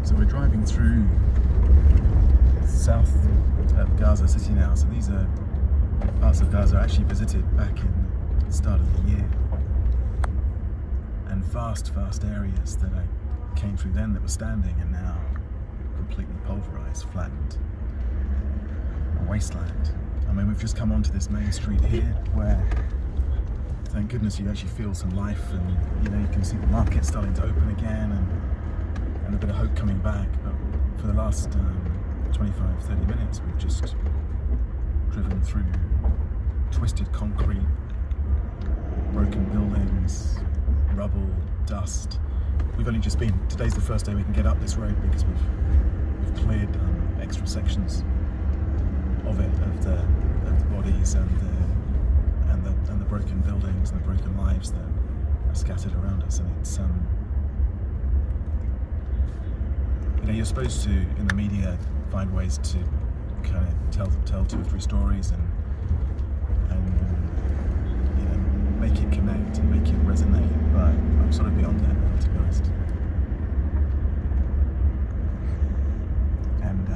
So we're driving through south of Gaza City now. So these are parts of Gaza I actually visited back in the start of the year. And vast areas that I came through then that were standing are now completely pulverized, flattened. A wasteland. I mean, we've just come onto this main street here where, thank goodness, you actually feel some life, and you know, you can see the market starting to open again and a bit of hope coming back. But for the last 25-30 minutes we've just driven through twisted concrete, broken buildings, rubble, dust. We've only just been, today's the first day we can get up this road because we've cleared extra sections of it, of the bodies and the broken buildings and the broken lives that are scattered around us. And it's you know, you're supposed to, in the media, find ways to kind of tell 2 or 3 stories and you know, make it connect and make it resonate, but I'm sort of beyond that now, to be honest. And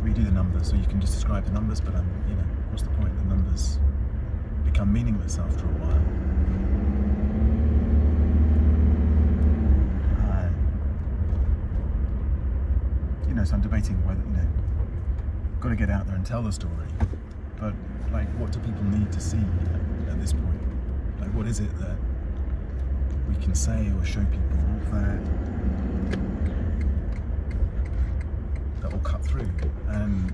we do the numbers, so you can just describe the numbers, but you know, what's the point? The numbers become meaningless after a while. You know, so I'm debating whether, you know, got to get out there and tell the story, but like, what do people need to see at this point? Like, what is it that we can say or show people that will cut through? And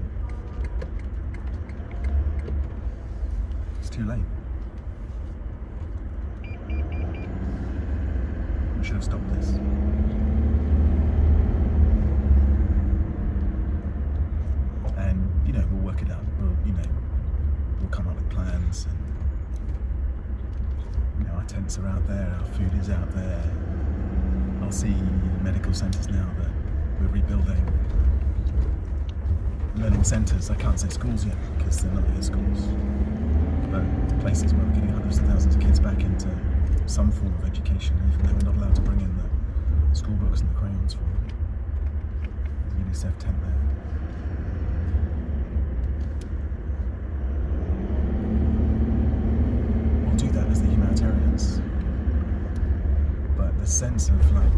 it's too late. We should have stopped this. We'll work it out. We'll come up with plans, and you know, our tents are out there, our food is out there. I'll see medical centres now that we're rebuilding, learning centres. I can't say schools yet because they're not yet schools, but places where we're getting hundreds of thousands of kids back into some form of education, even though we're not allowed to bring in the school books and the crayons for them. UNICEF tent there. Do that as the Humanitarians, but the sense of like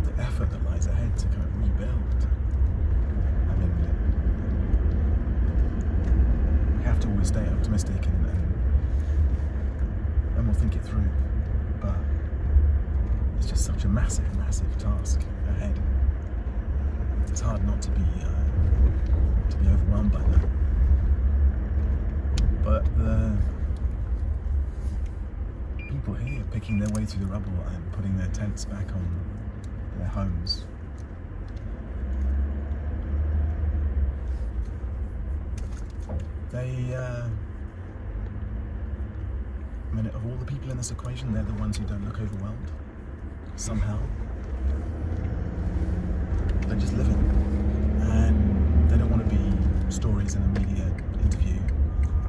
the effort that lies ahead to kind of rebuild, I mean, we have to always stay optimistic and we'll think it through, but it's just such a massive task ahead. It's hard not to be overwhelmed by that, but the people here picking their way through the rubble and putting their tents back on their homes. They, I mean, of all the people in this equation, they're the ones who don't look overwhelmed. Somehow. They're just living. And they don't want to be stories in a media interview.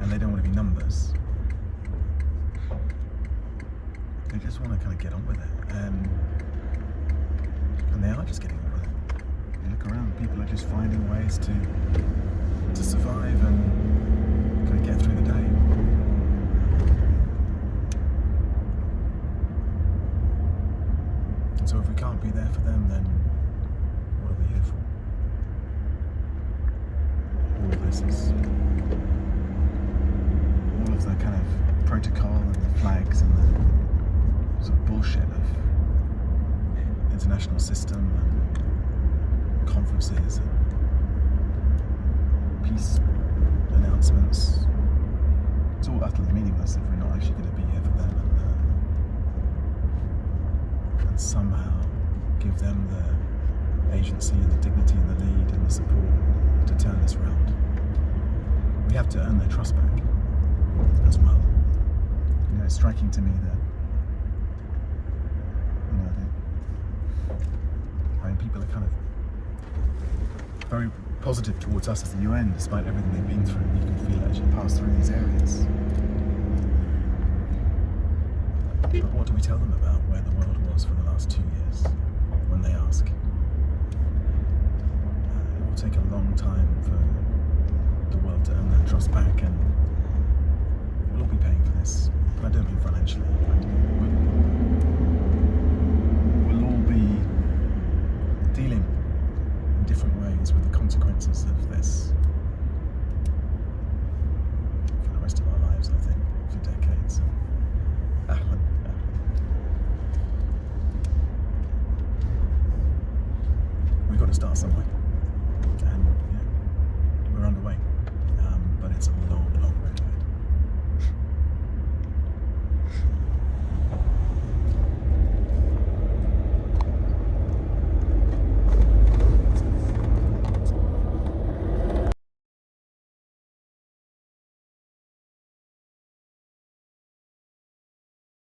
And they don't want to be numbers. They just want to kind of get on with it, and they are just getting on with it. You look around, people are just finding ways to survive and kind of get through the day. And so if we can't be there for them, then what are we here for? All of this is, all of the kind of protocol and the flags and the sort of bullshit of international system and conferences and peace announcements. It's all utterly meaningless if we're not actually going to be here for them and somehow give them the agency and the dignity and the lead and the support to turn this around. We have to earn their trust back as well. You know, it's striking to me that people are kind of very positive towards us as the UN, despite everything they've been through. You can feel it as you pass through these areas. But what do we tell them about where the world was for the last 2 years? long time for the world to earn that trust back, and we'll all be paying for this. And I don't mean financially. We'll all be dealing in different ways with the consequences of this for the rest of our lives, I think, for decades. We've got to start somewhere.